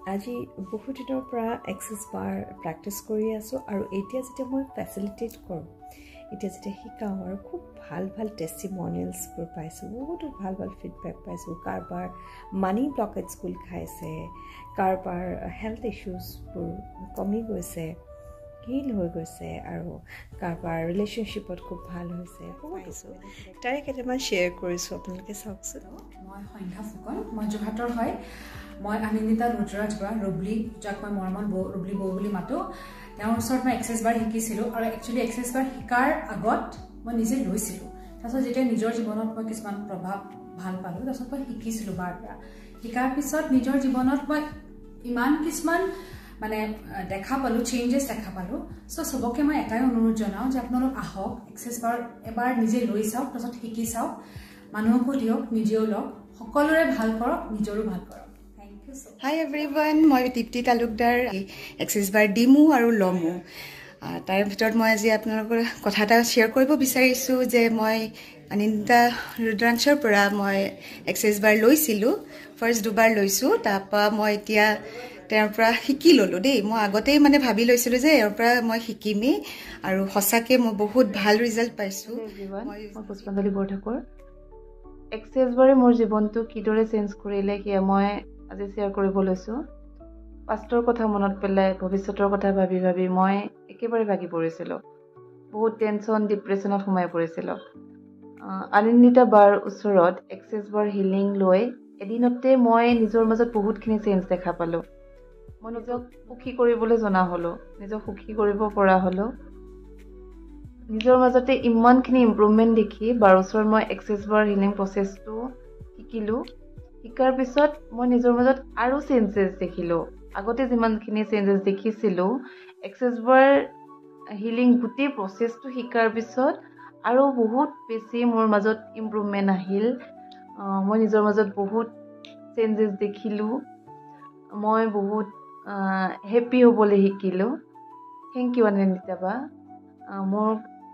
আজি বহু দিনৰ পৰা এক্সেছ বাৰ প্ৰেক্টিছ কৰি আছোঁ আৰু এতিয়া যেতিয়া মই ফেচিলিটেট কৰোঁ এতিয়া যেতিয়া শিকাওঁ আৰু খুব ভাল ভাল টেষ্টিমনিয়েলছবোৰ পাইছোঁ বহুতো ভাল ভাল ফিডবেক পাইছোঁ কাৰোবাৰ মানি ব্লকেজ স্কুল খাইছে কাৰোবাৰ হেল্থ ইছ্যুজবোৰ কমি গৈছে হিল হৈ গৈছে আৰু কাৰোবাৰ ৰিলেশ্যনশ্বিপত খুব ভাল হৈছে পাইছোঁ তাৰে কেইটামান শ্বেয়াৰ কৰিছোঁ আপোনালোকে চাওকচোন মই সংখ্যা ফুকন মই যোৰহাটৰ হয় মই আনন্দিতা ৰুদ্ৰাজ বৰা ৰুবলি যাক মই মৰমত ৰুবলি বৌ বুলি মাতোঁ তেওঁৰ ওচৰত মই এক্সেছ বাৰ শিকিছিলোঁ আৰু একচুৱেলি এক্সেছ বাৰ শিকাৰ আগত মই নিজে লৈছিলোঁ তাৰপিছত যেতিয়া নিজৰ জীৱনত মই কিছুমান প্ৰভাৱ ভাল পালোঁ তাৰপিছত মই শিকিছিলোঁ বাৰ পৰা শিকাৰ পিছত নিজৰ জীৱনত মই ইমান কিছুমান মানে দেখা পালোঁ চেঞ্জেছ দেখা পালোঁ চবকে মই এটাই অনুৰোধ জনাওঁ যে আপোনালোক আহক এক্সেছ বাৰ এবাৰ নিজে লৈ চাওক তাৰপিছত শিকি চাওক মানুহকো দিয়ক নিজেও লওক সকলোৰে ভাল কৰক নিজৰো ভাল কৰক হাই এভৰিৱান মই দীপ্তি তালুকদাৰ এক্সেছ বাৰ ডিমো আৰু লমো তাৰ ভিতৰত মই আজি আপোনালোকৰ কথা এটা শ্বেয়াৰ কৰিব বিচাৰিছোঁ যে মই আনন্দিতা ৰুদ্ৰাংশৰ পৰা মই এক্সেছ বাৰ লৈছিলোঁ ফাৰ্ষ্ট দুবাৰ লৈছোঁ তাৰপৰা মই এতিয়া তেওঁৰ পৰা শিকি ল'লোঁ দেই মই আগতেই মানে ভাবি লৈছিলোঁ যে এওঁৰ পৰা মই শিকিমেই আৰু সঁচাকৈ মই বহুত ভাল ৰিজাল্ট পাইছোঁ মই পুষ্পাঞ্জলি বৰঠাকুৰ এক্সেছ বাৰে মোৰ জীৱনটো কিদৰে চেঞ্জ কৰিলে সেয়া মই আজি শ্বেয়াৰ কৰিব লৈছোঁ পাষ্টৰ কথা মনত পেলাই ভৱিষ্যতৰ কথা ভাবি ভাবি মই একেবাৰে ভাগি পৰিছিলোঁ বহুত টেনশ্যন ডিপ্ৰেশ্যনত সোমাই পৰিছিলোঁ আনন্দিতা বাৰ ওচৰত এক্সেছ বাৰ হিলিং লৈ এদিনতে মই নিজৰ মাজত বহুতখিনি চেঞ্জ দেখা পালোঁ মই নিজক সুখী কৰিবলৈ জনা হ'লোঁ নিজক সুখী কৰিব পৰা হ'লোঁ নিজৰ মাজতে ইমানখিনি ইম্প্ৰুভমেণ্ট দেখি বাৰ ওচৰত মই এক্সেছ বাৰ হিলিং প্ৰচেছটো শিকিলোঁ শিকাৰ পিছত মই নিজৰ মাজত আৰু চেঞ্জেছ দেখিলোঁ আগতে যিমানখিনি চেঞ্জেছ দেখিছিলোঁ এক্সেছ বাৰ হিলিং গোটেই প্ৰচেছটো শিকাৰ পিছত আৰু বহুত বেছি মোৰ মাজত ইম্প্ৰুভমেণ্ট আহিল মই নিজৰ মাজত বহুত চেঞ্জেছ দেখিলোঁ মই বহুত হেপ্পী হ'বলৈ শিকিলোঁ থেংক ইউ আনন্দিতা বা মোৰ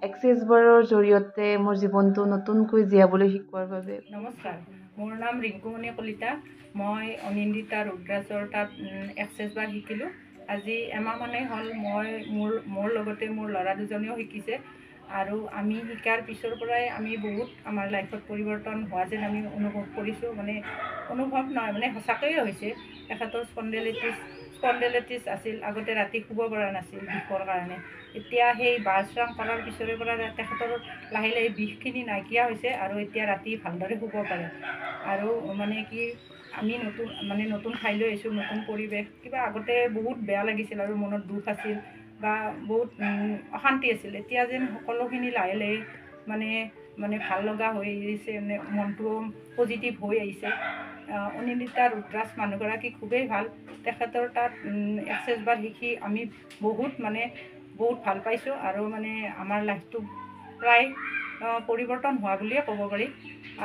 এক্সেছ বাৰৰ জৰিয়তে মোৰ জীৱনটো নতুনকৈ জীয়াবলৈ শিকোৱাৰ বাবে নমস্কাৰ মোৰ নাম ৰিংকুমণি কলিতা মই অনিন্দিতা ৰুদ্ৰাজৰ তাত এক্সেছ বাৰ শিকিলোঁ আজি এমাহ মানে হ'ল মই মোৰ লগতে মোৰ ল'ৰা দুজনেও শিকিছে আৰু আমি শিকাৰ পিছৰ পৰাই আমি বহুত আমাৰ লাইফত পৰিৱৰ্তন হোৱা যেন আমি অনুভৱ কৰিছোঁ মানে অনুভৱ নহয় মানে সঁচাকৈয়ে হৈছে তেখেতৰ স্পণ্ডেলাইটিছ আছিল আগতে ৰাতি শুব পৰা নাছিল বিষৰ কাৰণে এতিয়া সেই বাছৰাম কৰাৰ পিছৰে পৰা তেখেতৰ লাহে লাহে বিষখিনি নাইকিয়া হৈছে আৰু এতিয়া ৰাতি ভালদৰে শুব পাৰে আৰু মানে কি আমি নতুন ঠাইলৈ আহিছোঁ নতুন পৰিৱেশ কিবা আগতে বহুত বেয়া লাগিছিল আৰু মনত দুখ আছিল বা বহুত অশান্তি আছিল এতিয়া যেন সকলোখিনি লাহে লাহে মানে ভাল লগা হৈ আহিছে মানে মনটো পজিটিভ হৈ আহিছে অনিন্দিতা ৰুদ্ৰাজ মানুহগৰাকী খুবেই ভাল তেখেতৰ তাত এক্সেছ বাৰ শিকি আমি বহুত ভাল পাইছোঁ আৰু মানে আমাৰ লাইফটো প্ৰায় পৰিৱৰ্তন হোৱা বুলিয়ে ক'ব পাৰি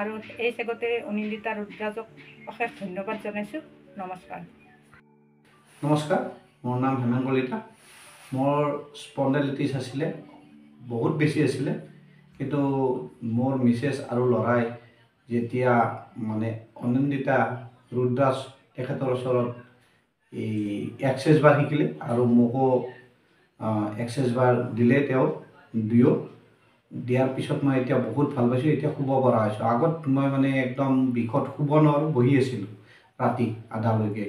আৰু এই চেগতে অনিন্দিতা ৰুদ্ৰাজক অশেষ ধন্যবাদ জনাইছোঁ নমস্কাৰ মোৰ নাম হেমেন কলিতা মোৰ স্পণ্ডেলাইটিছ আছিলে বহুত বেছি আছিলে কিন্তু মোৰ মিছেছ আৰু ল'ৰাই যেতিয়া মানে অনিন্দিতা ৰুদ্ৰাজ তেখেতৰ ওচৰত এই এক্সেছ বাৰ শিকিলে আৰু মোকো এক্সেছ বাৰ দিলে তেওঁ দিয়াৰ পিছত মই এতিয়া বহুত ভাল পাইছোঁ এতিয়া শুব পৰা হৈছোঁ আগত মই মানে একদম বিষত শুব নোৱাৰোঁ বহি আছিলোঁ ৰাতি আধালৈকে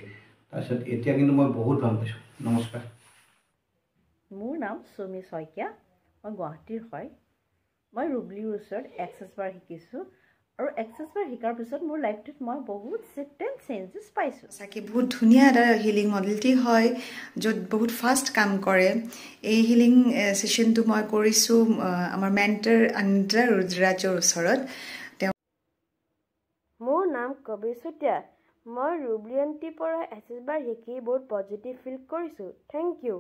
তাৰপিছত এতিয়া কিন্তু মই বহুত ভাল পাইছোঁ নমস্কাৰ মোৰ নাম সুমি শইকীয়া মই গুৱাহাটীৰ হয় মই ৰুবলিৰ ওচৰত এক্সেছ বাৰ শিকিছোঁ আৰু এক্সেছ বাৰ শিকাৰ পিছত মোৰ লাইফটোত মই বহুত চেঞ্জেছ পাইছোঁ চাকি বহুত ধুনীয়া এটা হিলিং মডেলিটি হয় য'ত বহুত ফাষ্ট কাম কৰে এই হিলিং ছেশ্যনটো মই কৰিছোঁ আমাৰ মেণ্টৰ আনন্দিতা ৰুদ্ৰাজৰ ওচৰত মোৰ নাম কবিৰ চুতীয়া মই ৰুবলি আণ্টিৰ পৰা এক্সেছ বাৰ শিকি বহুত পজিটিভ ফিল কৰিছোঁ থেংক ইউ